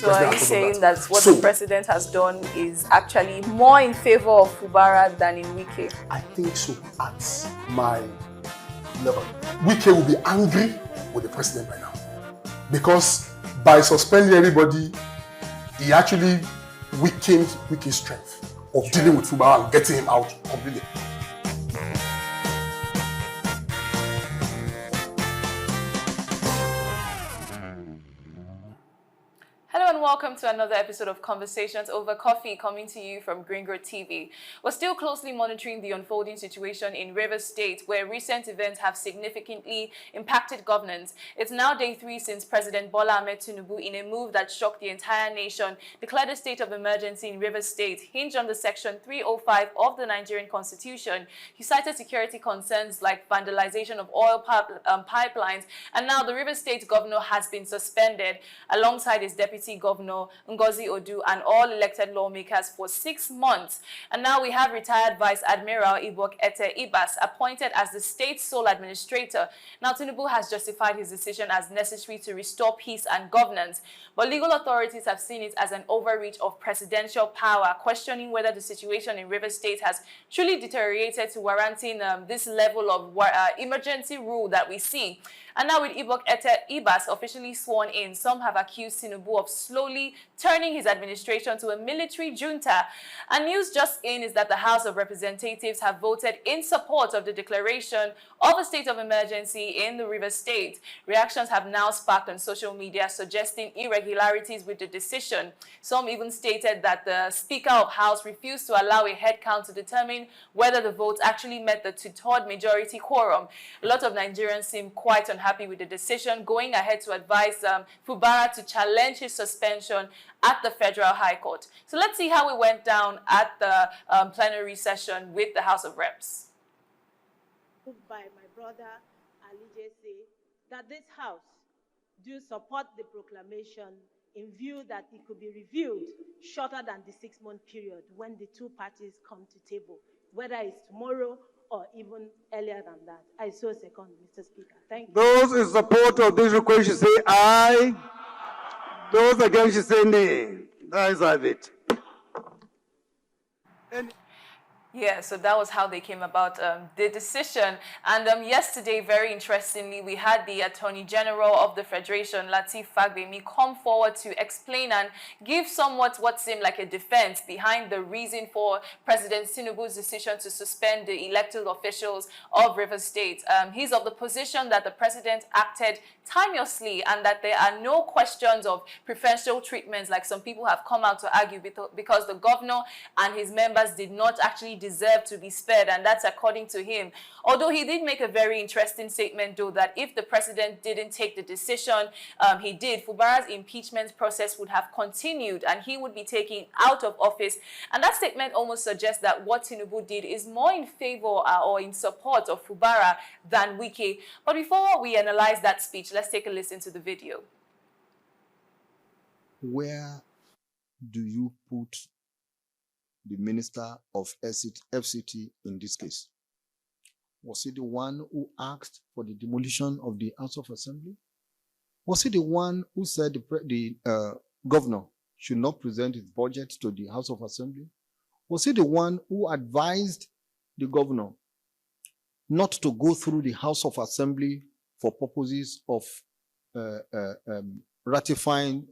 So are you saying that what the president has done is actually more in favor of Fubara than in Wike? I think so at my level. Wike will be angry with the president by now. Because by suspending everybody, he actually weakened Wike's strength of dealing with Fubara and getting him out completely. Hello and welcome to another episode of Conversations Over Coffee, coming to you from Gringo TV. We're still closely monitoring the unfolding situation in Rivers State, where recent events have significantly impacted governance. It's now day 3 since President Bola Ahmed Tinubu, in a move that shocked the entire nation, declared a state of emergency in Rivers State, hinged on the Section 305 of the Nigerian Constitution. He cited security concerns like vandalization of oil pipelines, and now the Rivers State governor has been suspended alongside his deputy Governor Ngozi Odu and all elected lawmakers for 6 months. And now we have retired Vice Admiral Wike Ibas appointed as the state's sole administrator. Now Tinubu has justified his decision as necessary to restore peace and governance, but legal authorities have seen it as an overreach of presidential power, questioning whether the situation in Rivers State has truly deteriorated to warranting this level of emergency rule that we see. And now with Wike Ibas officially sworn in, some have accused Tinubu of slowly turning his administration to a military junta. And news just in is that the House of Representatives have voted in support of the declaration of a state of emergency in the Rivers State. Reactions have now sparked on social media suggesting irregularities with the decision. Some even stated that the Speaker of House refused to allow a head count to determine whether the votes actually met the 2/3 majority quorum. A lot of Nigerians seem quite unhappy with the decision, going ahead to advise Fubara to challenge his suspension at the Federal High Court. So let's see how it went down at the plenary session with the House of Reps. By my brother Ali Jesse, that this House do support the proclamation in view that it could be reviewed shorter than the 6-month period when the two parties come to table, whether it's tomorrow or even earlier than that. I so second, Mr. Speaker. Thank you. Those in support of this request should say aye. Those against should say nay. That is it. Yeah, so that was how they came about the decision. And yesterday, very interestingly, we had the Attorney General of the Federation, Lateef Fagbemi, come forward to explain and give somewhat what seemed like a defense behind the reason for President Tinubu's decision to suspend the elected officials of Rivers State. He's of the position that the president acted timeously and that there are no questions of preferential treatments like some people have come out to argue, because the governor and his members did not actually deserve to be spared, and that's according to him. Although he did make a very interesting statement, though, that if the president didn't take the decision he did, Fubara's impeachment process would have continued and he would be taken out of office. And that statement almost suggests that what Tinubu did is more in favor or in support of Fubara than Wike. But before we analyze that speech, let's take a listen to the video. Where do you put the Minister of FCT in this case? Was he the one who asked for the demolition of the House of Assembly? Was he the one who said the governor should not present his budget to the House of Assembly? Was he the one who advised the governor not to go through the House of Assembly for purposes of ratifying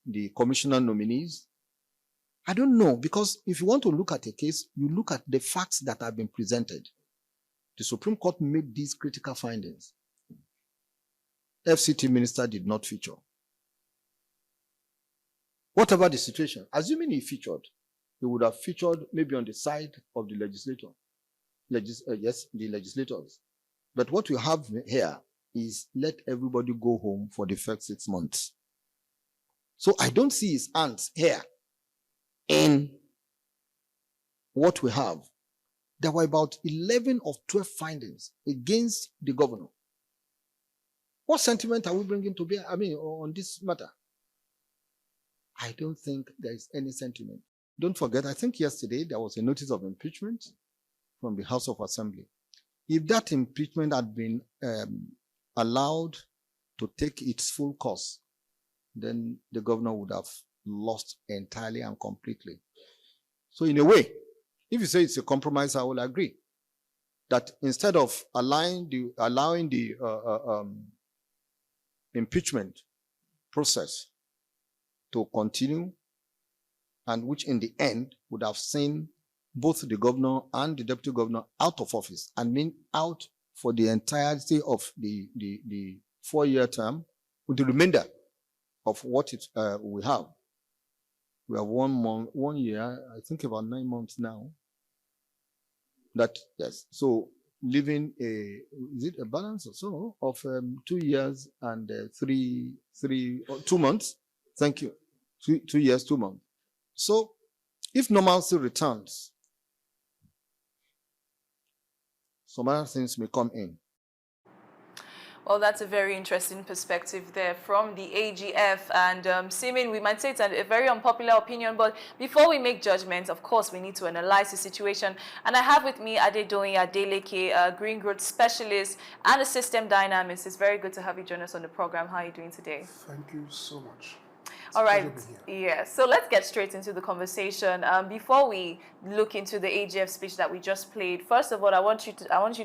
the commissioner nominees? I don't know, because if you want to look at a case, you look at the facts that have been presented. The Supreme Court made these critical findings. FCT minister did not feature. Whatever the situation, assuming he featured, he would have featured maybe on the side of the legislator. Yes, the legislators. But what we have here is let everybody go home for the first 6 months. So I don't see his hands here in what we have. There were about 11 of 12 findings against the governor. What sentiment are we bringing to bear, on this matter? I don't think there is any sentiment. Don't forget, I think yesterday there was a notice of impeachment from the House of Assembly. If that impeachment had been allowed to take its full course, then the governor would have lost entirely and completely. So in a way, if you say it's a compromise, I will agree that instead of allowing the impeachment process to continue, and which in the end would have seen both the governor and the deputy governor out of office and mean out for the entirety of the 4-year term, with the remainder of what we have. We have 1 year, I think about 9 months now. That, yes. So leaving is it a balance or so of 2 years and 2 months? Thank you. 2 years, 2 months. So if normalcy returns, some other things may come in. Well, that's a very interesting perspective there from the AGF, and seeming we might say it's a very unpopular opinion, but before we make judgments, of course, we need to analyze the situation. And I have with me Adedoyin Adeleke, a green growth specialist and a system dynamist. It's very good to have you join us on the program. How are you doing today? Thank you so much. All right. Yeah. So let's get straight into the conversation. Before we look into the AGF speech that we just played, first of all, I want you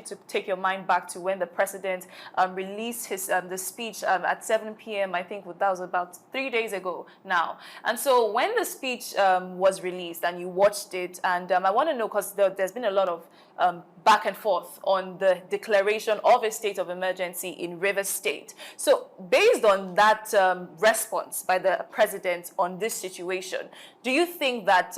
to take your mind back to when the president released his the speech at 7 p.m. I think that was about 3 days ago now. And so when the speech was released and you watched it, and I want to know, because there's been a lot of back and forth on the declaration of a state of emergency in Rivers State. So based on that response by the president on this situation, do you think that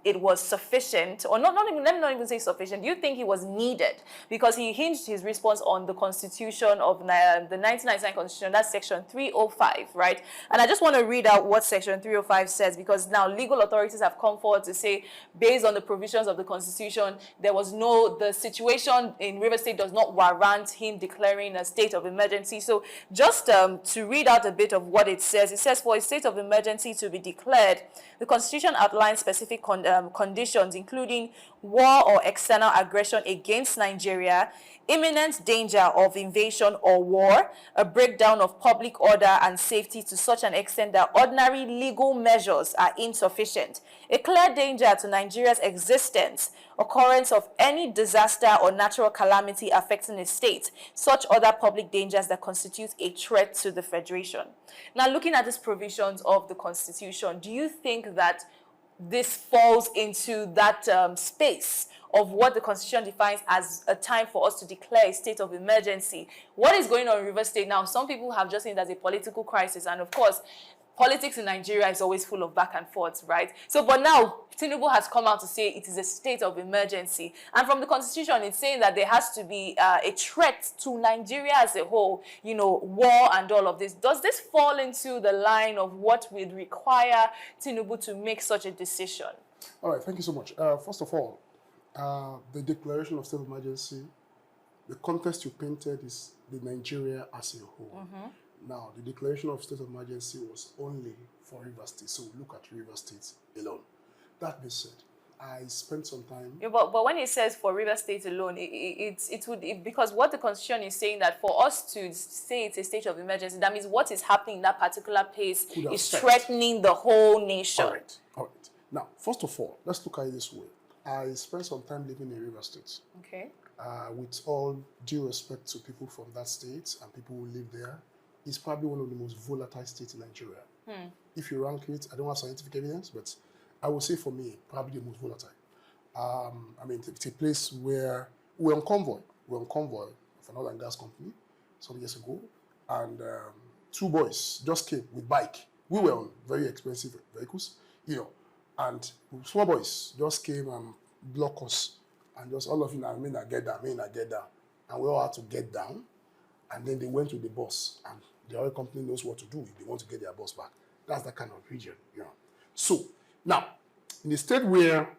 it was sufficient, or let me not even say sufficient, do you think it was needed? Because he hinged his response on the Constitution of the 1999 Constitution, that's Section 305, right? And I just want to read out what Section 305 says, because now legal authorities have come forward to say, based on the provisions of the Constitution, the situation in Rivers State does not warrant him declaring a state of emergency. So just to read out a bit of what it says, for a state of emergency to be declared, the Constitution outlines specific conditions, including war or external aggression against Nigeria, imminent danger of invasion or war, a breakdown of public order and safety to such an extent that ordinary legal measures are insufficient, a clear danger to Nigeria's existence, occurrence of any disaster or natural calamity affecting a state, such other public dangers that constitute a threat to the Federation. Now, looking at these provisions of the Constitution, do you think that this falls into that space of what the Constitution defines as a time for us to declare a state of emergency? What is going on in Rivers State now? Some people have just seen it as a political crisis, and of course, politics in Nigeria is always full of back and forth, right? So, but now, Tinubu has come out to say it is a state of emergency. And from the Constitution, it's saying that there has to be a threat to Nigeria as a whole, war and all of this. Does this fall into the line of what would require Tinubu to make such a decision? All right, thank you so much. First of all, the declaration of state of emergency, the context you painted is the Nigeria as a whole. Mm-hmm. Now, the declaration of state of emergency was only for Rivers State, so look at Rivers State alone. That being said, I spent some time... Yeah, but when it says for Rivers State alone, because what the Constitution is saying, that for us to say it's a state of emergency, that means what is happening in that particular place is threatening the whole nation. All right. Now, first of all, let's look at it this way. I spent some time living in Rivers State. Okay. With all due respect to people from that state and people who live there, it's probably one of the most volatile states in Nigeria. If you rank it, I don't have scientific evidence, but I would say for me, probably the most volatile. It's a place where we're on convoy. We're on convoy of an oil and gas company some years ago, and 2 boys just came with bike. We were on very expensive vehicles, and small boys just came and blocked us, and just all of you, I get down, and we all had to get down, and then they went to the bus, and the oil company knows what to do if they want to get their bus back. That's that kind of region, So, now, in the state where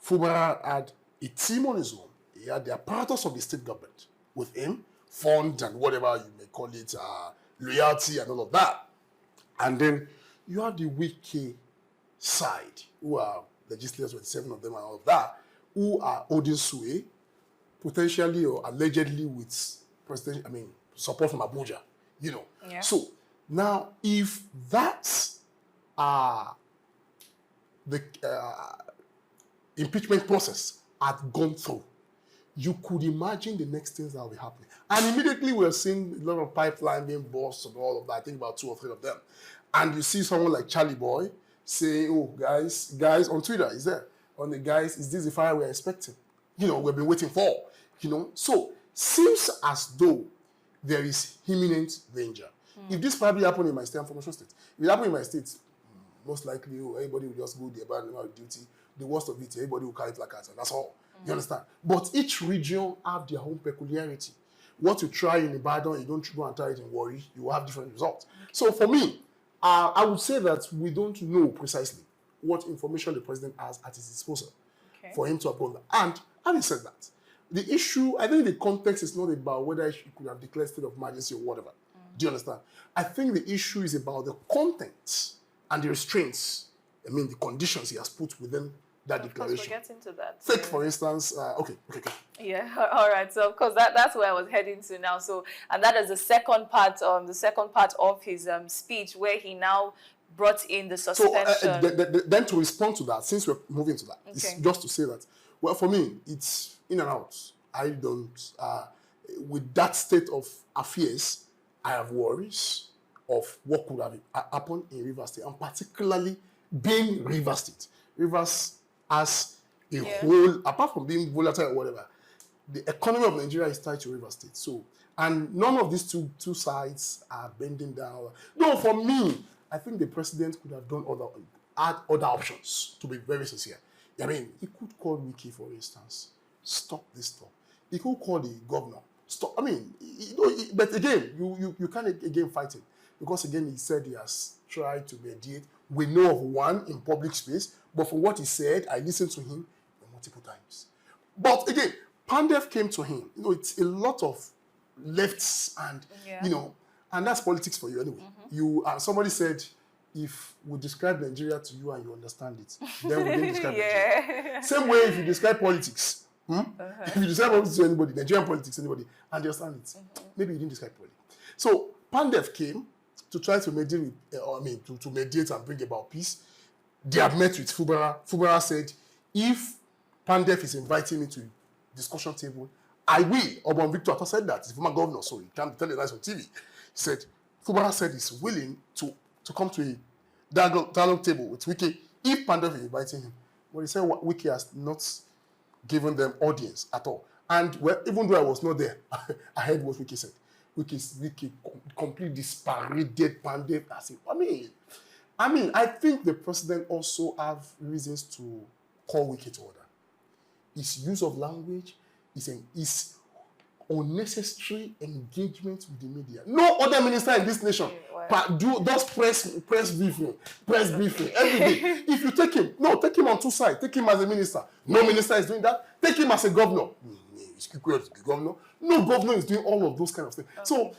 Fubara had a team on his own, he had the apparatus of the state government with him, fund and whatever you may call it, loyalty and all of that. And then you have the Wike side, who are legislators, 27 of them and all of that, who are holding sway, potentially or allegedly with support from Abuja, Yeah. So now, if that the impeachment process had gone through, you could imagine the next things that will be happening. And immediately we're seeing a lot of pipeline being burst and all of that. I think about 2 or 3 of them. And you see someone like Charlie Boy saying, oh, guys, on Twitter, is there? On the guys, is this the fire we're expecting? You know, we've been waiting for. You know, so seems as though there is imminent danger. If this probably happened in my state, I'm from Osun State. If it happened in my state, most likely everybody will just go there by duty. The worst of it, everybody will carry placards, and that's all. You understand? But each region have their own peculiarity. What you try in Ibadan, you don't go and try it in Warri, you will have different results. So for me, I would say that we don't know precisely what information the president has at his disposal for him to uphold that. And having said that, the issue, I think the context is not about whether he could have declared state of emergency or whatever. Do you understand? I think the issue is about the content and the restraints, I mean, the conditions he has put within that declaration. We'll get into that. Take, for instance, okay. Yeah, all right. So, of course, that's where I was heading to now. So, and that is the second part of his speech, where he now brought in the suspension. So, then to respond to that, since we're moving to that, it's just to say that, well, for me, it's in and out. I don't, with that state of affairs, I have worries of what could have happened in Rivers State, and particularly being Rivers State. Rivers as a whole, apart from being volatile or whatever, the economy of Nigeria is tied to Rivers State. So, and none of these two sides are bending down. No, for me, I think the president could have done other options, to be very sincere. I mean, he could call Wike, for instance, stop this stuff. He could call the governor, stop. I mean, but again, you can't again fight him, because again, he said he has tried to mediate. We know of one in public space, but for what he said, I listened to him multiple times. But again, Pandef came to him. You know, it's a lot of lefts and, you know, and that's politics for you anyway. Somebody said, if we describe Nigeria to you and you understand it, then we didn't describe Nigeria. Same way if you describe politics. If you describe politics to anybody, Nigerian politics to anybody, and you understand it, maybe you didn't describe politics. So Pandef came to try to mediate, to mediate and bring about peace. They have met with Fubara. Fubara said, if Pandef is inviting me to discussion table, I will. Obon Victor said that. He's former governor, so he can't tell the lies on TV. He said, Fubara said he's willing to come to a dialogue table with Wike if Pandef is inviting him. But he said Wike has not given them audience at all. And even though I was not there, I heard what Wike said. Wike completely disparaged Pandef. I mean, I think the president also have reasons to call Wike to order. His use of language is unnecessary engagement with the media. No other minister in this nation does press briefing every day. If you take him on two sides. Take him as a minister. No minister is doing that. Take him as a governor. No governor is doing all of those kind of things. So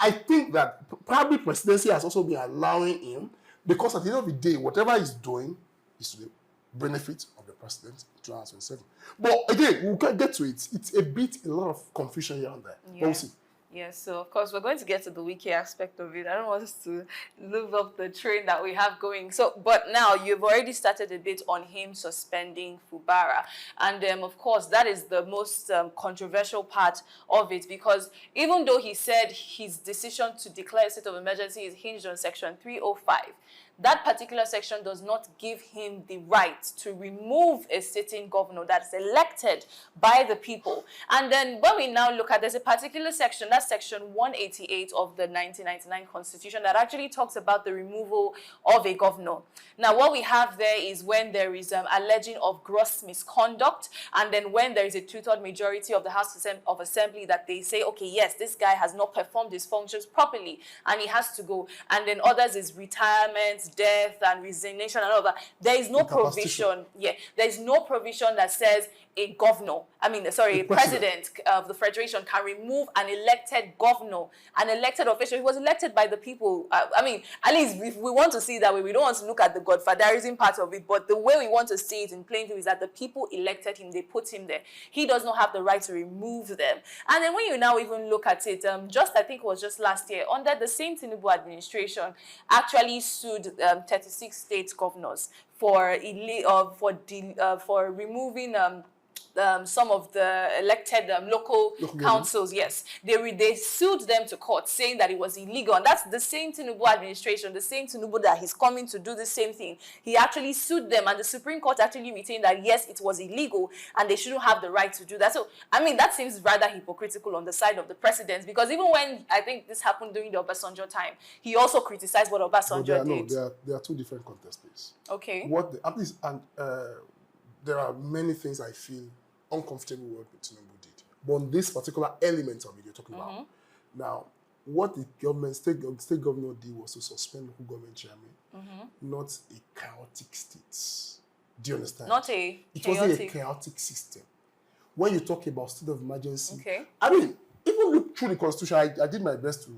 I think that probably presidency has also been allowing him, because at the end of the day, whatever he's doing is to the benefit of the president in 2027. But again, we'll get to it. It's a lot of confusion here and there. Yeah. We'll see. Yes, so of course we're going to get to the Wike aspect of it. I don't want us to move up the train that we have going. So, but now you've already started a bit on him suspending Fubara, and of course that is the most controversial part of it, because even though he said his decision to declare a state of emergency is hinged on Section 305, that particular section does not give him the right to remove a sitting governor that's elected by the people. And then when we now look at, there's a particular section, that's Section 188 of the 1999 Constitution, that actually talks about the removal of a governor. Now, what we have there is when there is alleging of gross misconduct, and then when there is a 2/3 majority of the House of Assembly that they say, okay, yes, this guy has not performed his functions properly, and he has to go. And then others is retirement, death and resignation and all that. There is no provision. There is no provision that says a governor, a president of the federation can remove an elected governor, an elected official. He was elected by the people. At least if we want to see it that way, we don't want to look at the godfatherism part of it, but the way we want to see it in plain view is that the people elected him, they put him there. He does not have the right to remove them. And then when you now even look at it, I think it was just last year, under the same Tinubu administration, actually sued 36 state governors for removing some of the elected local councils. Yes, they sued them to court, saying that it was illegal. And that's the same Tinubu administration, the same Tinubu that he's coming to do the same thing. He actually sued them, and the Supreme Court actually retained that yes, it was illegal, and they shouldn't have the right to do that. So, that seems rather hypocritical on the side of the president, because even when I think this happened during the Obasanjo time, he also criticized what Obasanjo did. No, there are two different contexts, please. Okay. There are many things I feel uncomfortable with what Tinubu did. But on this particular element of it you're talking about. Now, what the state governor did was to suspend local government chairman, not a chaotic state. Do you understand? It wasn't a chaotic system. When you talk about state of emergency, okay. Even look through the Constitution, I did my best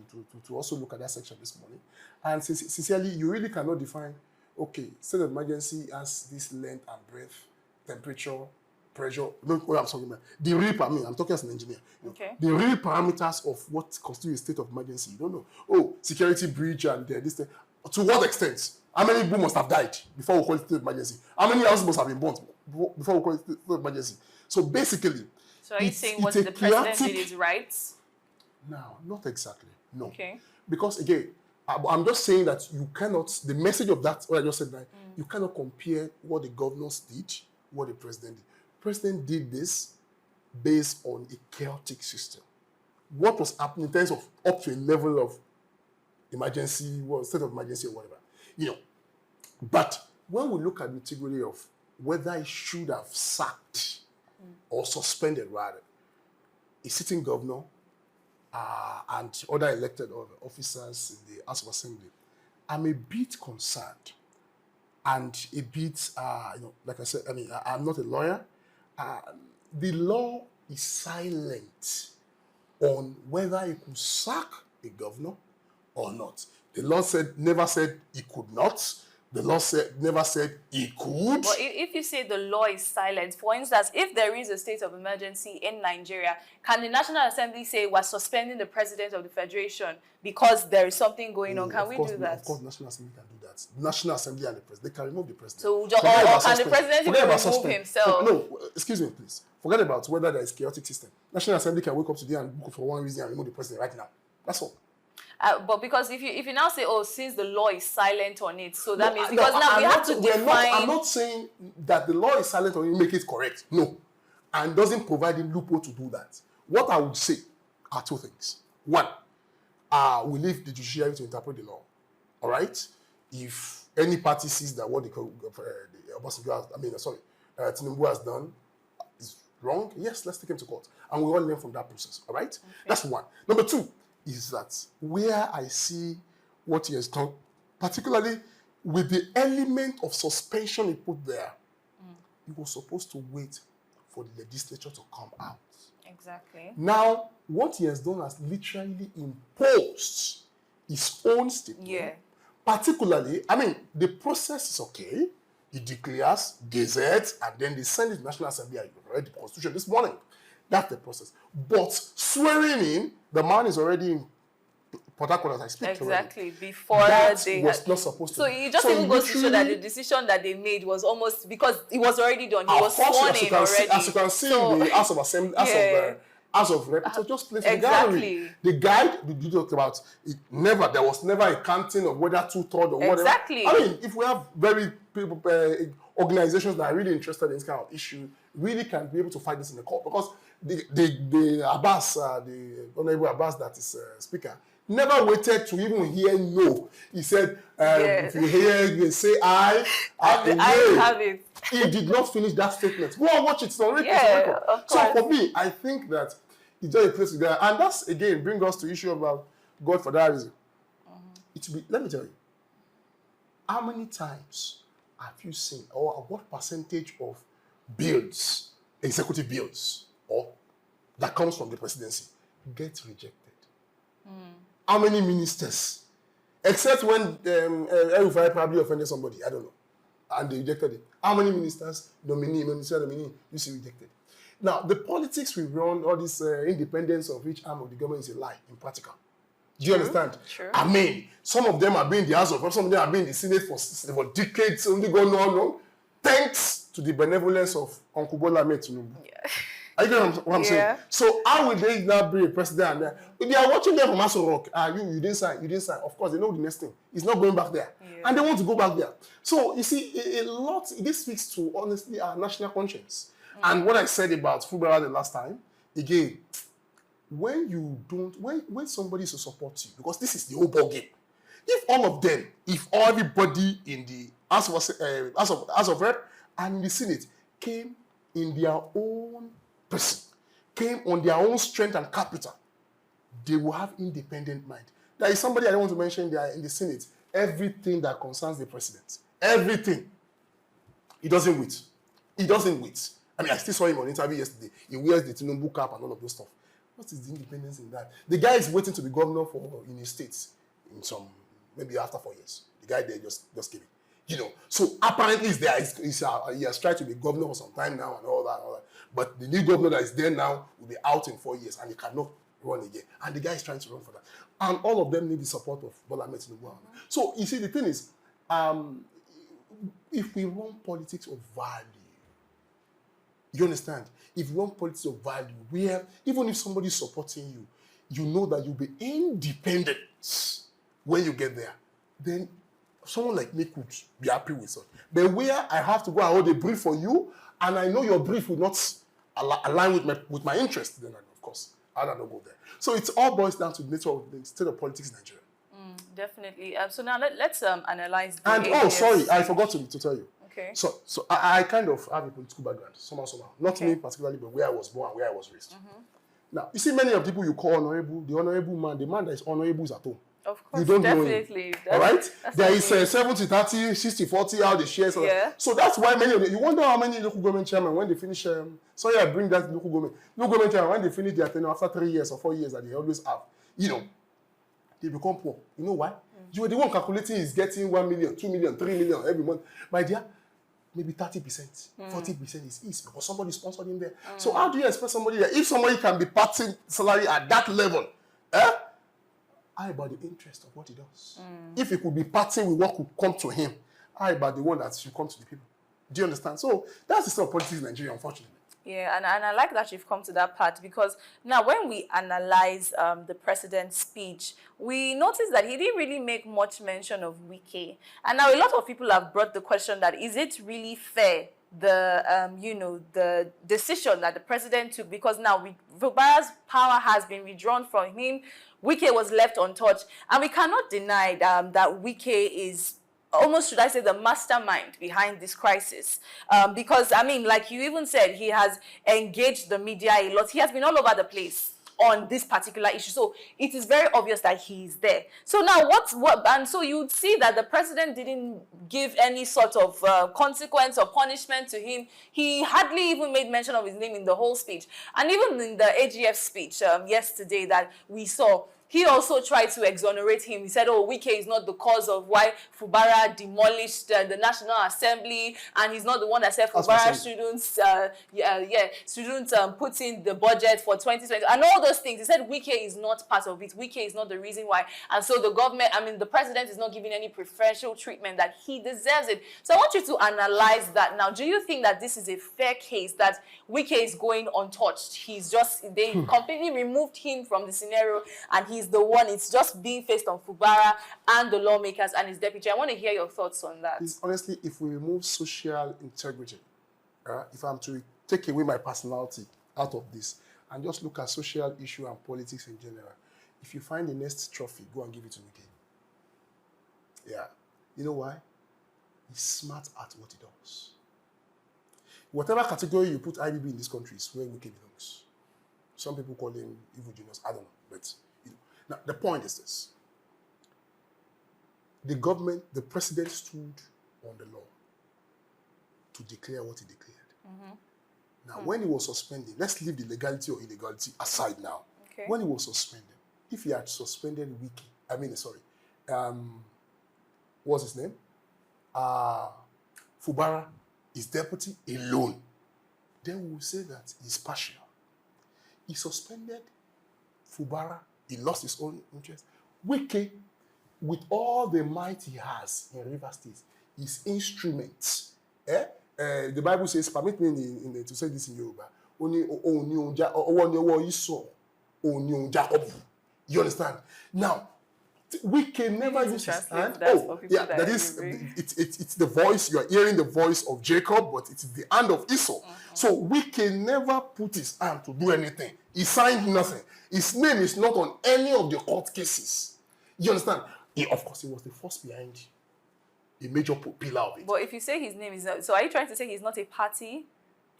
to also look at that section this morning. And sincerely, you really cannot define, okay, state of emergency has this length and breadth, temperature, pressure. Look what I'm talking about. The real, I'm talking as an engineer. Okay. The real parameters of what constitutes a state of emergency, you don't know. Oh, security breach and this thing. To what extent? How many people must have died before we call it state of emergency? How many houses must have been burnt before we call it state of emergency? So basically, so are you saying what the president did is right? No, not exactly. No. Okay. Because again, I'm just saying that you cannot, the message of that, what I just said, right, you cannot compare what the governors did, what the president did. The president did this based on a chaotic system. What was happening in terms of up to a level of emergency, state of emergency or whatever. But when we look at the integrity of whether it should have sacked or suspended, rather, a sitting governor and other elected officers in the House of Assembly, I'm a bit concerned and a bit, like I said, I'm not a lawyer. The law is silent on whether he could sack a governor or not. The law never said he could not. The law never said he could. But if you say the law is silent, for instance, if there is a state of emergency in Nigeria, can the National Assembly say we're suspending the president of the federation because there is something going on? Can we do that? Of course, National Assembly can do that. National Assembly and the president, they can remove the president. So, or can the president even remove himself? No, excuse me, please. Forget about whether there is chaotic system. National Assembly can wake up today and book for one reason and remove the president right now. That's all. But because if you now say, oh, since the law is silent on it, so that means because now we have to define. I'm not saying that the law is silent on it, make it correct. No, and doesn't provide a loophole to do that. What I would say are two things. One, we leave the judiciary to interpret the law. All right. If any party sees that what the Tinubu has done is wrong, yes, let's take him to court, and we all learn from that process. All right. Okay. That's one. Number two is that where I see what he has done, particularly with the element of suspension he put there, he was supposed to wait for the legislature to come out. Exactly. Now, what he has done has literally imposed his own statement. Yeah. Particularly, the process is okay. He declares, gazette, and then they send it to the National Assembly. I read the Constitution this morning. That's the process. But swearing in, the man is already in Port Harcourt as I speak. Exactly. Already. Before that they was not supposed to. So it just even goes to show that the decision that they made was almost because it was already done. He was sworn in already. As you can see in the House of Assembly, House of Rep, it was just placed in the gallery. The guide we talked about, there was never a counting of whether 2/3 or whatever. Exactly. If we have very people, organizations that are really interested in this kind of issue, really can be able to fight this in the court because the Abbas, the Honorable Abbas that is speaker, never waited to even hear no. He said, if you hear say I have it. He did not finish that statement. Go and watch it. It's on record. So for me, I think that it's just a place to go. And that's, again, bring us to the issue about godfatherism. Let me tell you, how many times have you seen, or what percentage of bills executive bills or that comes from the presidency get rejected. How many ministers? Except when El-Rufai probably offended somebody, I don't know, and they rejected it. How many ministers, minister nominee, you see rejected? Now, the politics we run, all this independence of each arm of the government is a lie in practical. Do you understand? Sure. I mean, some of them have been in the House of Reps, some of them have been in the Senate for decades, only going on, thanks to the benevolence of Uncle Bola Ahmed Tinubu. Yeah. Are you getting what I'm saying? So how will they now be a president? And they are watching them from Aso Rock. You didn't sign. Of course, they know the next thing. He's not going back there. Yeah. And they want to go back there. So you see, a lot, this speaks to, honestly, our national conscience. And what I said about Fubara the last time, again, when you don't, when somebody is to support you, because this is the whole ball game. If all of them, if everybody in the House of Rep and in the Senate came in their own person, came on their own strength and capital, they will have independent mind. There is somebody I don't want to mention there in the Senate. Everything that concerns the president, everything, he doesn't wait. He doesn't wait. I mean, I still saw him on interview yesterday. He wears the Tinubu cap and all of those stuff. What is the independence in that? The guy is waiting to be governor in his states in some, maybe after 4 years. The guy there just came in. You know, so apparently he's there. He has tried to be governor for some time now and all that. But the new governor that is there now will be out in 4 years and he cannot run again. And the guy is trying to run for that. And all of them need the support of Bola Ahmed Tinubu. So you see, the thing is, if we run politics of value, you understand? If you run politics of value, where even if somebody is supporting you, you know that you'll be independent when you get there, then someone like me could be happy with it. But where I have to go and hold a brief for you, and I know your brief will not align with my interest, then of course, I'd not go there. So it all boils down to the nature of the state of politics in Nigeria. Definitely. So now let's analyze the And AGF. sorry, I forgot to tell you. Okay. So I kind of have a political background, somehow. Not me particularly, but where I was born and where I was raised. Now, you see many of the people you call honorable, the man that is honorable is at home. Of course, you don't definitely. know him. All right? There is 70-30, 60-40, how the shares. Yeah. So that's why many of them, you wonder how many local government chairmen, when they finish, sorry, I bring that local government chairman, when they finish their tenure after 3 years or 4 years that they always have, you know, they become poor. You know why? You were the one calculating is getting 1 million, 2 million, 3 million every month. My dear, maybe 30%, 40% is easy because somebody sponsored him there. So how do you expect somebody that, if somebody can be parting salary at that level, how about the interest of what he does? If he could be parting with what could come to him, how about the one that should come to the people? Do you understand? So that's the sort of politics in Nigeria, unfortunately. Yeah, and I like that you've come to that part, because now when we analyze the president's speech, we notice that he didn't really make much mention of Wike. And now a lot of people have brought the question that, is it really fair, the decision that the president took? Because now Fubara's power has been withdrawn from him. Wike was left untouched. And we cannot deny that Wike is almost, should I say, the mastermind behind this crisis. Because, I mean, like you even said, he has engaged the media a lot. He has been all over the place on this particular issue. So it is very obvious that he is there. So now and so you would see that the president didn't give any sort of consequence or punishment to him. He hardly even made mention of his name in the whole speech. And even in the AGF speech yesterday that we saw, he also tried to exonerate him. He said, oh, Wike is not the cause of why Fubara demolished the National Assembly, and he's not the one that said Fubara shouldn't put in the budget for 2020, and all those things. He said Wike is not part of it. Wike is not the reason why. And so the president is not giving any preferential treatment that he deserves it. So I want you to analyze that now. Do you think that this is a fair case, that Wike is going untouched? They completely removed him from the scenario, and he's the one, it's just being faced on Fubara and the lawmakers and his deputy. I want to hear your thoughts on that. Honestly, if we remove social integrity, if I'm to take away my personality out of this and just look at social issue and politics in general, if you find the next trophy, go and give it to Wike. Yeah. You know why? He's smart at what he does. Whatever category you put IBB in this country is where Wike belongs. Some people call him evil genius. I don't know. But now, the point is this. The president stood on the law to declare what he declared. Now, when he was suspended, let's leave the legality or illegality aside now. Okay. When he was suspended, if he had suspended what's his name? Fubara, his deputy alone, then we will say that he's partial. He suspended Fubara, he lost his own interest. Wike, with all the might he has in River State, his instruments. The Bible says, permit me to say this in Yoruba. You understand? Now, we can never use his hand. That is, it's the voice, you are hearing the voice of Jacob, but it's the hand of Esau. So we can never put his hand to do anything. He signed nothing. His name is not on any of the court cases. You understand? Of course, he was the first behind a major pillar of it. But if you say his name is not, so are you trying to say he's not a party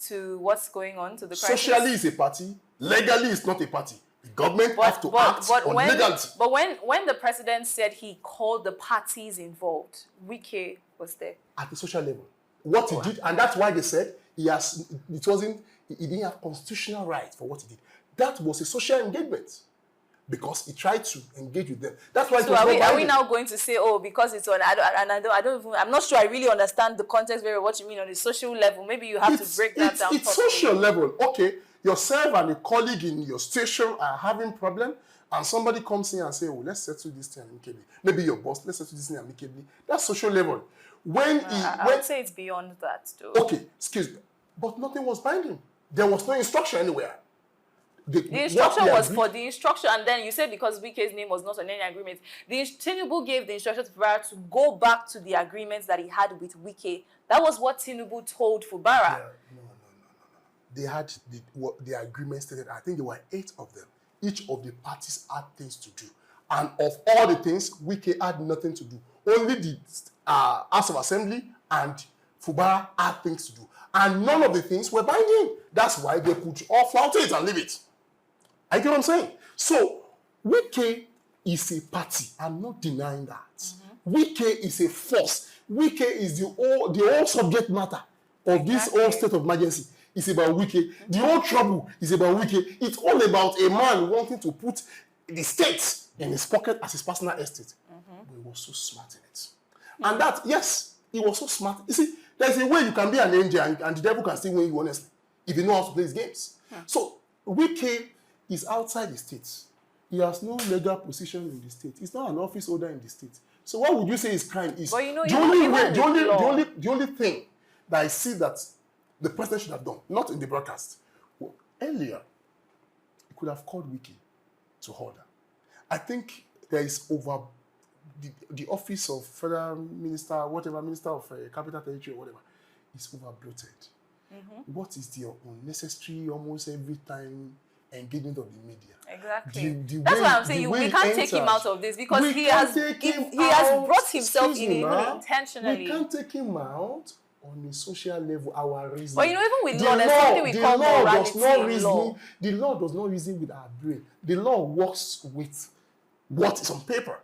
to what's going on, to the crisis? Socially, it's a party. Legally, it's not a party. The government have to act on legality. But when the president said he called the parties involved, Wike was there. At the social level. What he did, and that's why they said he didn't have constitutional right for what he did. That was a social engagement. Because he tried to engage with them. That's why. So are we now going to say, oh, because it's on? I'm not sure I really understand the context very well. What you mean on the social level? Maybe you have to break that down. It's social level. Okay, yourself and a colleague in your station are having problem, and somebody comes in and say, oh, let's settle this thing amicably. Maybe your boss, let's settle this thing amicably. That's social level. I would say it's beyond that, though. Okay, excuse me, but nothing was binding. There was no instruction anywhere. The instruction was for the instruction, and then you said because Wike's name was not on any agreement, Tinubu gave the instruction to Fubara to go back to the agreements that he had with Wike. That was what Tinubu told Fubara. No. They had the agreement stated. I think there were 8 of them. Each of the parties had things to do, and of all the things, Wike had nothing to do. Only the House of Assembly and Fubara had things to do, and none of the things were binding. That's why they could all flout it and leave it. I get what I'm saying? So, Wike is a party. I'm not denying that. Wike is a force. Wike is the whole subject matter of this whole state of emergency. It's about Wike. The whole trouble is about Wike. It's all about a man wanting to put the state in his pocket as his personal estate. But he was so smart in it. And that, yes, he was so smart. You see, there's a way you can be an angel and the devil can still win you, honestly, if you know how to play his games. So, Wike is outside the state. He has no legal position in the state. He's not an office holder in the state. So what would you say his crime is? But the only thing that I see that the president should have done, not in the broadcast, earlier, he could have called Wike to order. I think there is over the office of federal minister, whatever, minister of capital territory or whatever, is over bloated. What is the unnecessary, almost every time engagement of the media? Exactly. That's why I'm saying we can't take him out of this because he has brought himself in intentionally. We can't take him out on a social level. Our reason. But even with law, there's something we call morality in law. The law does not reason with our brain. The law works with what is on paper.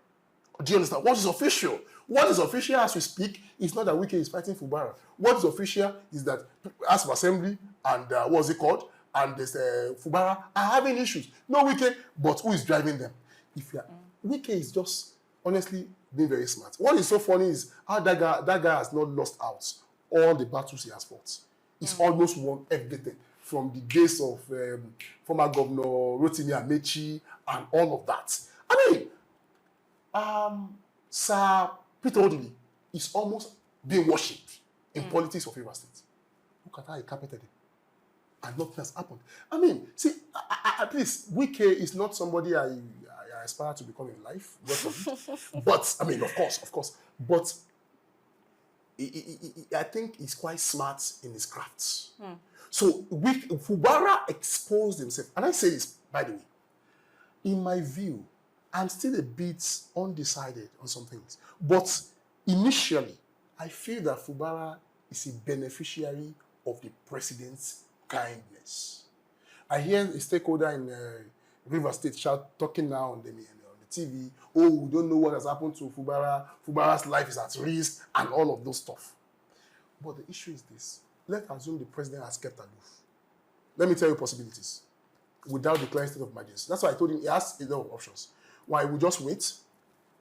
Do you understand? What is official? What is official as we speak is not that Wike is fighting Fubara. What is official is that House of Assembly and what's it called? And there's Fubara are having issues. No Wike, but who is driving them? Wike is just honestly being very smart. What is so funny is how that guy has not lost out all the battles he has fought. He's almost won everything from the days of former Governor Rotimi Amechi and all of that. I mean, Sir Peter Odili is almost being worshipped in politics of River State. Look at how he carpeted him. And nothing has happened. I mean, see, at least Wike is not somebody I aspire to become in life. But, I mean, of course. But I think he's quite smart in his crafts. So Fubara exposed himself. And I say this, by the way, in my view, I'm still a bit undecided on some things. But initially, I feel that Fubara is a beneficiary of the president's kindness. I hear a stakeholder in River State talking now on the TV, oh, we don't know what has happened to Fubara. Fubara's life is at risk and all of those stuff. But the issue is this. Let's assume the president has kept aloof. let me tell you possibilities without declaring state of emergency. That's why I told him he has a lot of options. Why we just wait,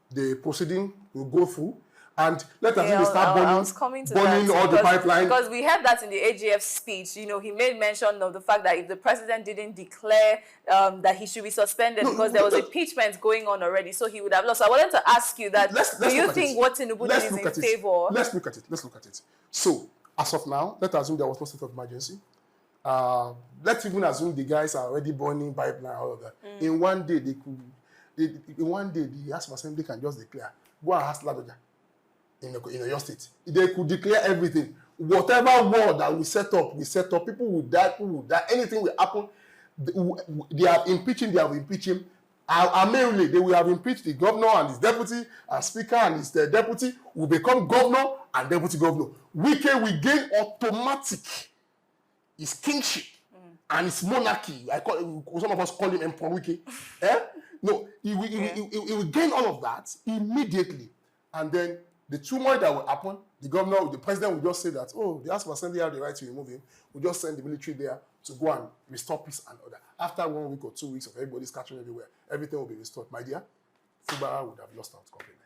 the proceeding will go through, and let us Yeah, start burning all the pipeline. Because we heard that in the AGF speech, you know, he made mention of the fact that if the president didn't declare that he should be suspended because there was impeachment going on already, so he would have lost. So I wanted to ask you that, do you think what Tinubu did is in favor? Let's look at it. So, as of now, let's assume there was no state of emergency. Let's even assume the guys are already burning pipeline, all of that. In one day, the House of Assembly can just declare, go and ask Ladoja in your state. They could declare everything. Whatever war that we set up. People will die, anything will happen. They have impeached him. Mainly, they will have impeached the governor and his deputy, and speaker and his deputy will become governor and deputy governor. Wike will gain automatic his kingship and his monarchy. Some of us call him Emperor Wike. No, he will gain all of that immediately. And then the turmoil that will happen, the president will just say that, oh, the House of Assembly have the right to remove him. We'll just send the military there to go and restore peace and order. After 1 week or 2 weeks of everybody scattering everywhere, everything will be restored. My dear, Fubara would have lost out completely.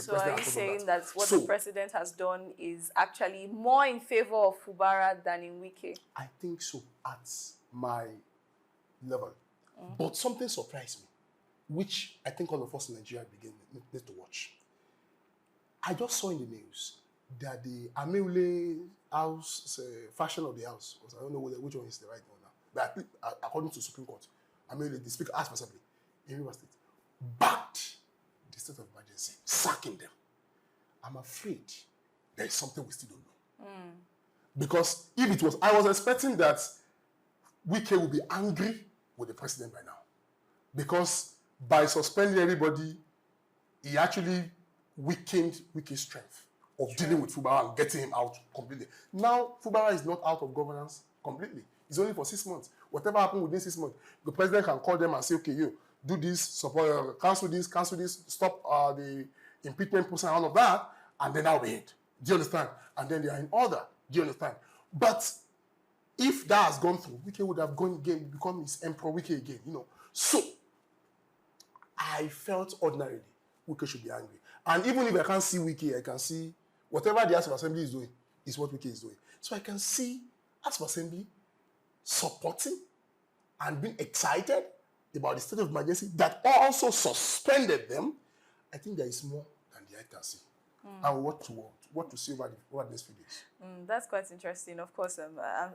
So are you saying that what the president has done is actually more in favor of Fubara than in Wike? I think so, at my level. But something surprised me, which I think all of us in Nigeria need to watch. I just saw in the news that the Ameule house, fashion of the house, because I don't know which one is the right one now, but according to Supreme Court, Ameule, the Speaker, House Assembly in River State, backed the state of emergency, sacking them. I'm afraid there is something we still don't know. Because if it was, I was expecting that Wike will be angry with the president by now. Because by suspending everybody, he actually weakened Wike's strength of dealing with Fubara and getting him out completely. Now, Fubara is not out of governance completely. It's only for 6 months. Whatever happened within 6 months, the president can call them and say, okay, you do this, support, cancel this, stop the impeachment process and all of that, and then I'll be it. Do you understand? And then they are in order. Do you understand? But if that has gone through, Wike would have gone again, become his Emperor Wike again, you know. So, I felt ordinarily Wike should be angry. And even if I can't see Wike, I can see whatever the House of Assembly is doing is what Wike is doing. So I can see House of Assembly supporting and being excited about the state of emergency that also suspended them. I think there is more than the eye can see. And what to see over these few days. That's quite interesting. Of course,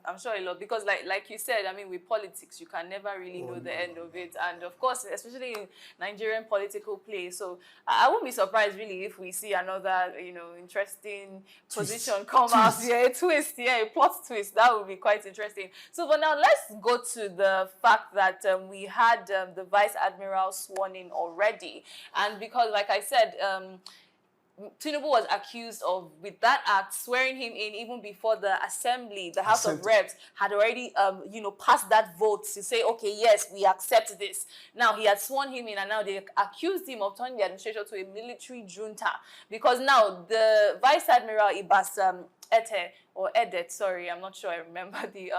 I'm sure a lot, because like you said, I mean, with politics, you can never really know the end of it. And of course, especially in Nigerian political play. So I wouldn't be surprised really if we see another, you know, interesting position come out here, a plot twist. That would be quite interesting. So but now let's go to the fact that we had the Vice Admiral sworn in already. And because, like I said, Tinubu was accused of, with that act, swearing him in even before the Assembly, the House of Reps, had already, passed that vote to say, okay, yes, we accept this. Now, he had sworn him in, and now they accused him of turning the administration to a military junta. Because now, the Vice Admiral Ibas Edet, sorry, I'm not sure I remember the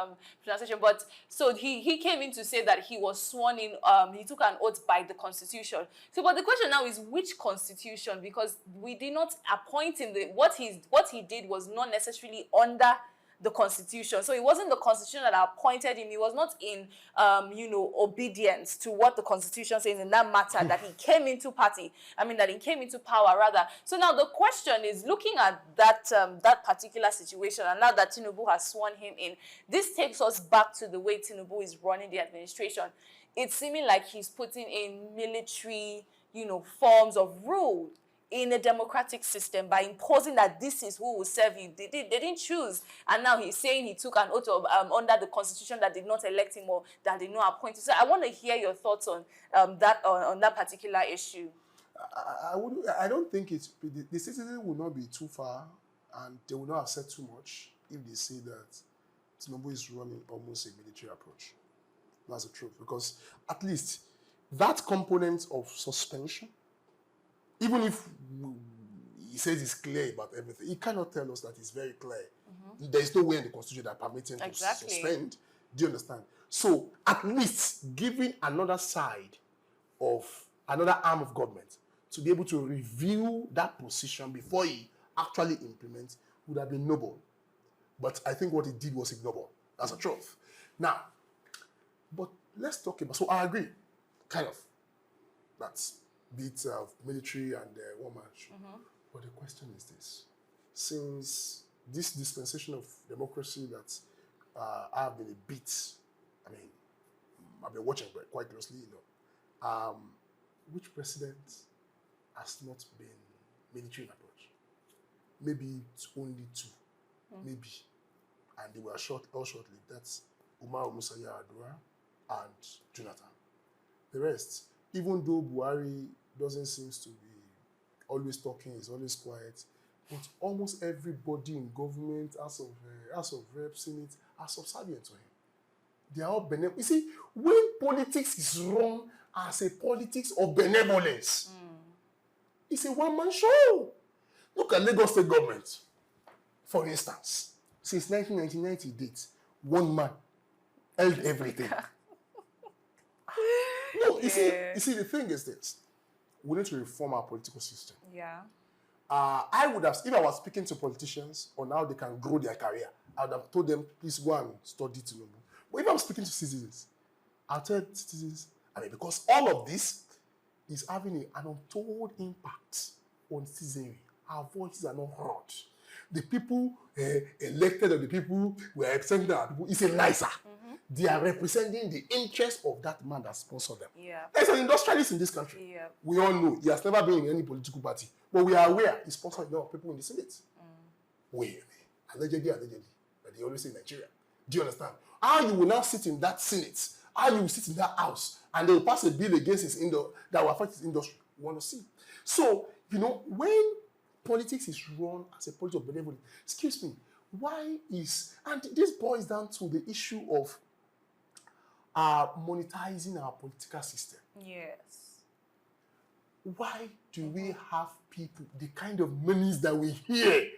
pronunciation, but so he came in to say that he was sworn in, he took an oath by the Constitution. So, but the question now is which Constitution? Because we did not appoint him. What he did was not necessarily under the Constitution. So it wasn't the Constitution that appointed him. He was not in, obedience to what the Constitution says in that matter that he came into that he came into power, rather. So now the question is, looking at that particular situation, and now that Tinubu has sworn him in, this takes us back to the way Tinubu is running the administration. It's seeming like he's putting in military, forms of rule in a democratic system by imposing that this is who will serve you. They didn't choose. And now he's saying he took an oath of, under the Constitution that did not elect him or that did not appoint him. So I want to hear your thoughts on that particular issue. I don't think the citizens will not be too far, and they will not have said too much if they say that Tinubu is running almost a military approach. That's the truth. Because at least that component of suspension, even if he says he's clear about everything, he cannot tell us that he's very clear. There is no way in the Constitution that permits him to suspend Do you understand? So at least giving another side of another arm of government to be able to review that position before he actually implements would have been noble. But I think what he did was ignoble. That's a truth. Now, but let's talk about, so I agree, kind of, that's bit of military and one man show. But the question is this: since this dispensation of democracy that I have been a bit, I mean, I've been watching quite closely, which president has not been military in approach? Maybe it's only two, maybe, and they were all shortly. That's Umar Musa Yar'Adua and Jonathan. The rest, even though Buhari doesn't seem to be always talking, he's always quiet, but almost everybody in government, House of Reps, Senate, are subservient to him. They are all benevolent. You see, when politics is run as a politics of benevolence, it's a one-man show. Look at Lagos State government, for instance. Since 1999 to date, one man held everything. No, you see, the thing is this. We need to reform our political system. Yeah. I would have, if I was speaking to politicians on how they can grow their career, I would have told them, please go and study Tinubu. But if I'm speaking to citizens, I'll tell citizens, because all of this is having an untold impact on citizenry. Our voices are not heard. The people elected or the people who are representing our people is a liar. They are representing the interest of that man that sponsored them. Yeah. There's an industrialist in this country. Yeah. We all know he has never been in any political party, but we are aware he sponsored a lot of people in the Senate. Allegedly, but they always say Nigeria. Do you understand? How you will now sit in that Senate, how you will sit in that house, and they will pass a bill against his that will affect his industry. We want to see. So, when politics is run as a politics of benevolence, excuse me, why is, and this boils down to the issue of monetizing our political system. Yes. Why do we have people, the kind of monies that we hear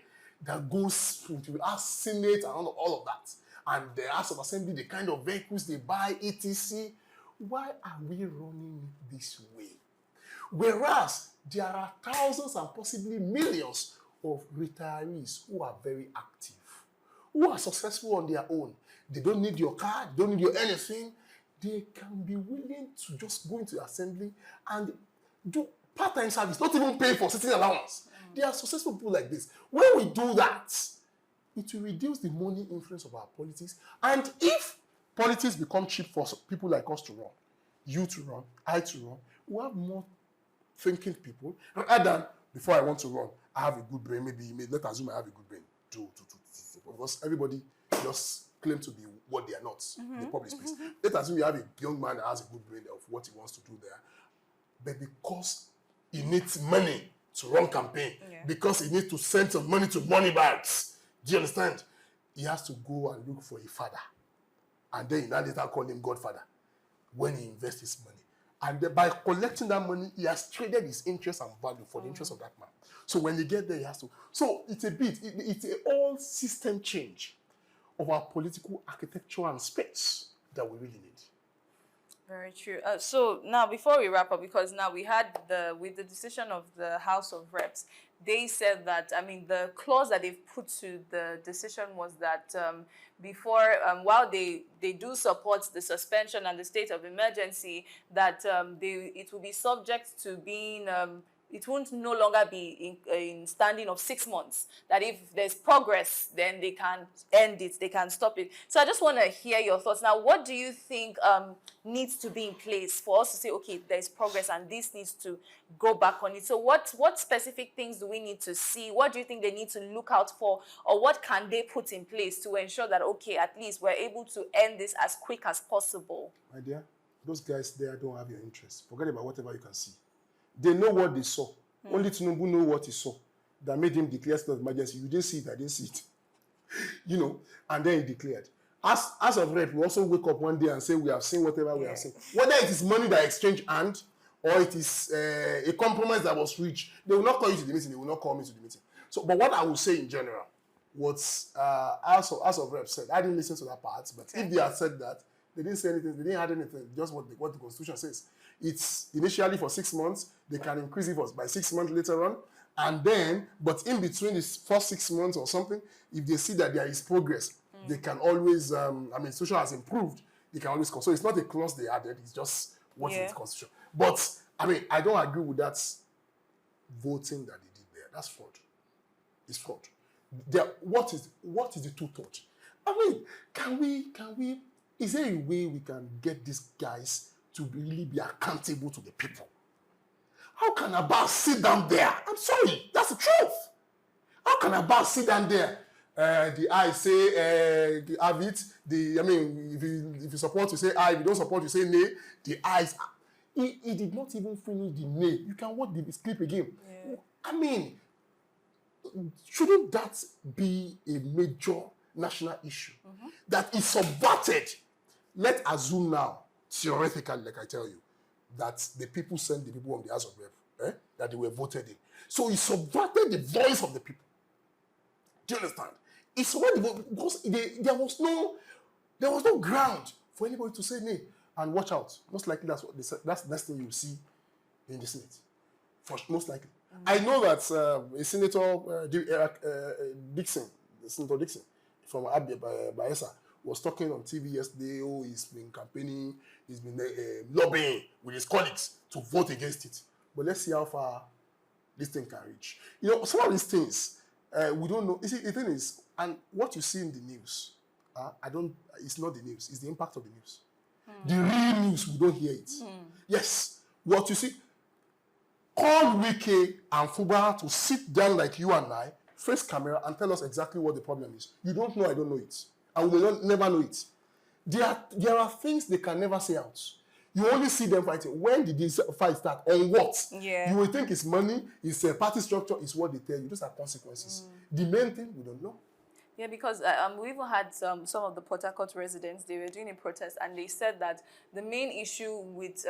that goes to our Senate and all of that, and the House of Assembly, the kind of vehicles they buy, etc. Why are we running it this way? Whereas there are thousands and possibly millions of retirees who are very active, who are successful on their own. They don't need your car, they don't need your anything. They can be willing to just go into the assembly and do part-time service, not even pay for sitting allowance. There are successful people like this. When we do that, it will reduce the money influence of our politics. And if politics become cheap for people like us to run, you to run, I to run, we have more thinking people. Rather than, before I want to run, I have a good brain. Maybe let's assume I have a good brain. Because everybody just claim to be what they are not in the public space. Let's assume you have a young man that has a good brain of what he wants to do there. But because he needs money to run campaign, because he needs to send some money to money bags, do you understand? He has to go and look for a father. And then later call him Godfather when he invests his money. And by collecting that money, he has traded his interest and value for the interest of that man. So when he gets there, he has to. So it's it's a whole system change of our political architecture and space that we really need. Very true. So now, before we wrap up, because now we had with the decision of the House of Reps, they said that, the clause that they've put to the decision was that while they do support the suspension and the state of emergency, that it will be subject to being, it won't no longer be in standing of 6 months. That if there's progress, then they can end it, they can stop it. So I just want to hear your thoughts. Now, what do you think needs to be in place for us to say, okay, there's progress and this needs to go back on it? So what specific things do we need to see? What do you think they need to look out for? Or what can they put in place to ensure that, okay, at least we're able to end this as quick as possible? My dear, those guys there don't have your interest. Forget about whatever you can see. They know what they saw. Only Tinubu know what he saw that made him declare state of emergency. You didn't see it, I didn't see it. And then he declared. As of rep, we also wake up one day and say we have seen whatever we have seen. Whether it is money that exchanged hand or it is a compromise that was reached, they will not call you to the meeting, they will not call me to the meeting. So, but what I will say in general what House of Reps said. I didn't listen to that part, but if they had said that, they didn't say anything, they didn't add anything, just what the Constitution says. It's initially for 6 months, they can increase it by 6 months later on, and then, but in between this first 6 months or something, if they see that there is progress, they can always, social has improved, they can always, so it's not a clause they added, it's just what's in the Constitution. But, I don't agree with that voting that they did there. That's fraud. It's fraud. What is the true thought? Can we, is there a way we can get these guys to really be accountable to the people? How can Abbas sit down there? I'm sorry, that's the truth. How can Abbas sit down there? The I say, have it. If you support, you say I. If you don't support, you say nay. The eyes. He did not even finish the nay. You can watch the clip again. Yeah. Shouldn't that be a major national issue? That is subverted? Let's assume now, theoretically, like I tell you, that the people sent the people on the House of Rep, that they were voted in. So it subverted the voice of the people. Do you understand? It subverted the voice because there was no ground for anybody to say nay. And watch out. Most likely that's what they said. That's the next thing you see in the Senate. Most likely. I know that a Senator Senator Dixon from Bayelsa was talking on TV yesterday. Oh, he's been campaigning, he's been lobbying with his colleagues to vote against it. But let's see how far this thing can reach. Some of these things we don't know. You see, the thing is, and what you see in the news, it's not the news, it's the impact of the news. The real news, we don't hear it. Yes, what you see, call Wike and Fubara to sit down like you and I, face camera, and tell us exactly what the problem is. You don't know, I don't know it. And we will never know it. There are things they can never say out. You only see them fighting. When did this fight start? On what? Yeah. You will think it's money, it's a party structure, it's what they tell you. Those are consequences. The main thing, we don't know. Yeah, because we even had some of the Port Harcourt residents, they were doing a protest, and they said that the main issue with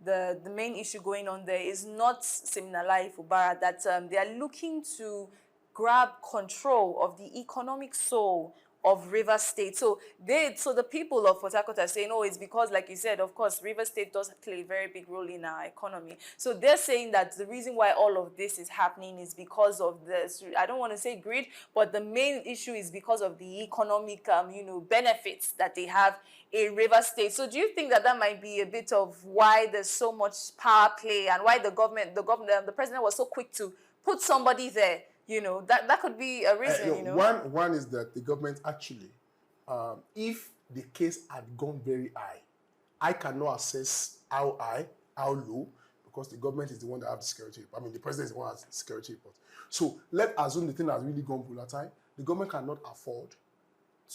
the main issue going on there is not Siminalayi Fubara, that they are looking to grab control of the economic soul of Rivers State. So the people of Port Harcourt are saying, oh, it's because, like you said, of course, Rivers State does play a very big role in our economy. So they're saying that the reason why all of this is happening is because of this, I don't want to say greed, but the main issue is because of the economic, benefits that they have in Rivers State. So do you think that might be a bit of why there's so much power play and why the president was so quick to put somebody there? That could be a reason, One is that the government actually, if the case had gone very high, I cannot assess how high, how low, because the government is the one that has the security report. The president is the one that has the security report. So let's assume the thing has really gone volatile. The government cannot afford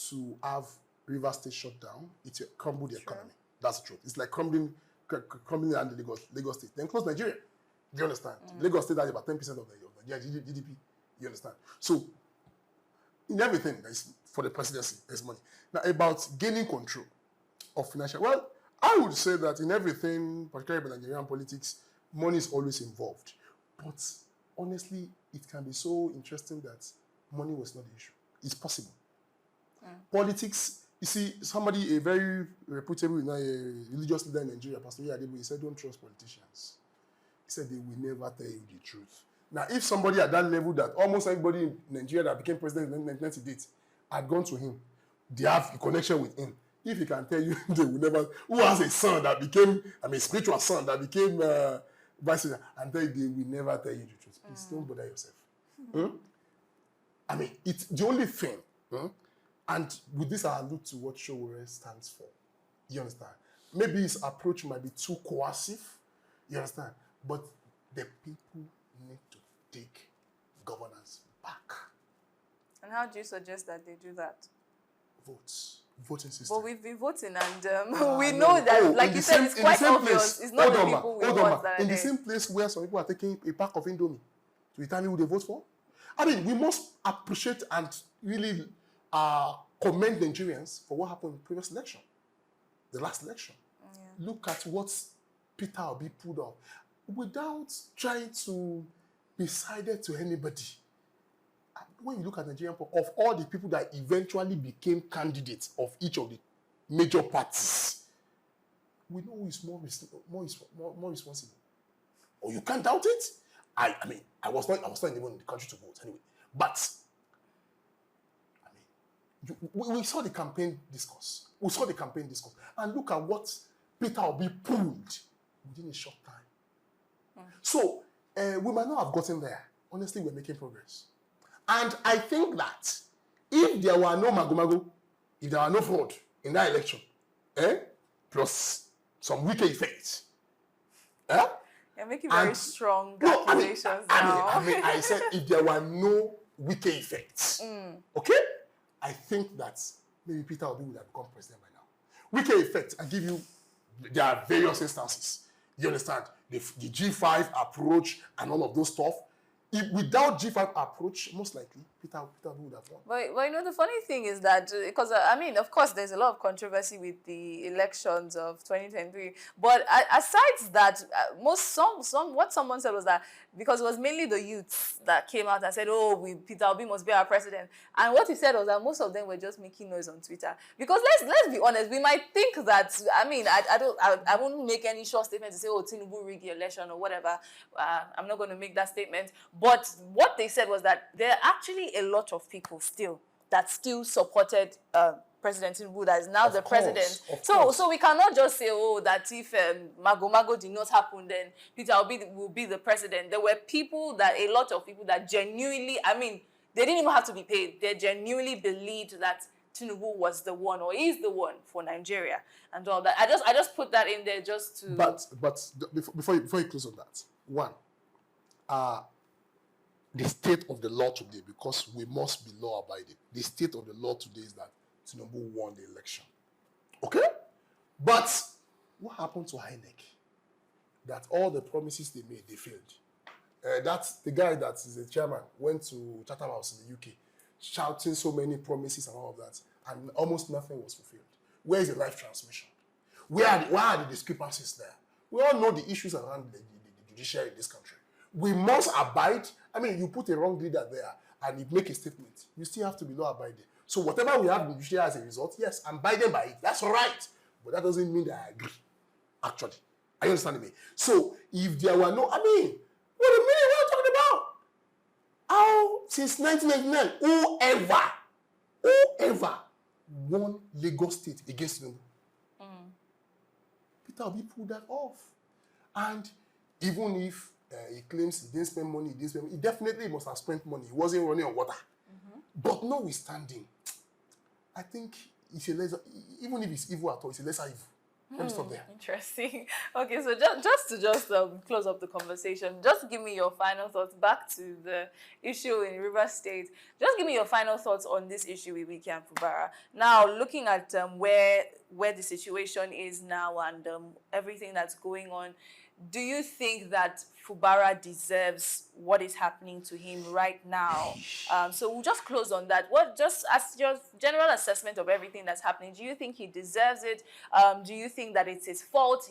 to have Rivers State shut down. It will crumble the economy. That's the truth. It's like crumbling and the Lagos State. Then close Nigeria. Do you understand? Lagos State has about 10% of the GDP. You understand? So, in everything, for the presidency, there's money. Now, about gaining control of financial, well, I would say that in everything, particularly in Nigerian politics, money is always involved. But honestly, it can be so interesting that money was not the issue. It's possible. Politics, you see, a very reputable religious leader in Nigeria, Pastor Yadebo, he said, don't trust politicians. He said they will never tell you the truth. Now, if somebody at that level that almost everybody in Nigeria that became president in 1998 had gone to him, they have a connection with him. If he can tell you, they will never. Who has a son that became, spiritual son that became vice president, and they will never tell you the truth. Please don't bother yourself. It's the only thing. And with this, I allude to what Showore stands for. You understand? Maybe his approach might be too coercive. You understand? But the people need to take governance back. And how do you suggest that they do that? Voting system. But we've been voting, and we know that, like you said, it's quite obvious. It's not the people we want that are in the same place where some people are taking a pack of Indomie to determine who they vote for. We must appreciate and really commend Nigerians for what happened in the previous election, the last election. Yeah. Look at what Peter Obi pulled off without trying to be sided to anybody. when you look at Nigerian of all the people that eventually became candidates of each of the major parties, we know who is more responsible. Or you can't doubt it. I mean, I was not even in the country to vote anyway. But I mean, we saw the campaign discourse. And look at what Peter Obi pulled within a short time. So we might not have gotten there. Honestly, we're making progress. And I think that if there were no magomago, if there were no fraud in that election, plus some weaker effects, You're making very strong accusations now. I said if there were no weaker effects, okay, I think that maybe Peter Obi would have become president by now. Weaker effects, I give you, there are various instances. You understand? The G5 approach and all of those stuff. Without G5 approach, most likely, Peter Obi would have won. But you know, the funny thing is that, because, I mean, of course, there's a lot of controversy with the elections of 2023. But aside that, what someone said was that, because it was mainly the youths that came out and said, oh, Peter Obi must be our president. And what he said was that most of them were just making noise on Twitter. Because let's be honest, we might think that, I mean, I won't make any short statement to say, oh, Tinubu rigged the election or whatever. I'm not going to make that statement. But what they said was that there are actually a lot of people still that still supported President Tinubu, that is now the president. So we cannot just say, oh, that if Mago did not happen, then Peter Obi will be the president. There were a lot of people that genuinely, I mean, they didn't even have to be paid. They genuinely believed that Tinubu was the one, or is the one for Nigeria and all that. I just put that in there just to. But before you close on that, one, the state of the law today, because we must be law abiding. The state of the law today is that Tinubu won the election. Okay? But what happened to INEC? That all the promises they made, they failed. That's the guy that is the chairman, went to Chatham House in the UK, shouting so many promises and all of that, and almost nothing was fulfilled. Where is the live transmission? Where are the discrepancies there? We all know the issues around the judiciary in this country. We must abide. I mean, you put a wrong leader there and you make a statement, you still have to be law abiding. So whatever we have in the judiciary as a result, yes, I'm abiding by it. That's all right. But that doesn't mean that I agree, actually. Are you understanding me? So if there were no, I mean, what are you talking about? How, since 1999, whoever won Lagos State against Tinubu? Peter Obi pulled that off. And even if he claims he didn't spend money, he definitely must have spent money. He wasn't running on water. But notwithstanding, I think it's a lesser, even if it's evil at all, it's a lesser evil. Let me stop there. Interesting. Okay, so just to close up the conversation, just give me your final thoughts back to the issue in Rivers State. Just give me your final thoughts on this issue with Wike and Fubara. Now, looking at where the situation is now and everything that's going on, do you think that Fubara deserves what is happening to him right now? So we'll just close on that. Just as your general assessment of everything that's happening, do you think he deserves it? Do you think that it's his fault?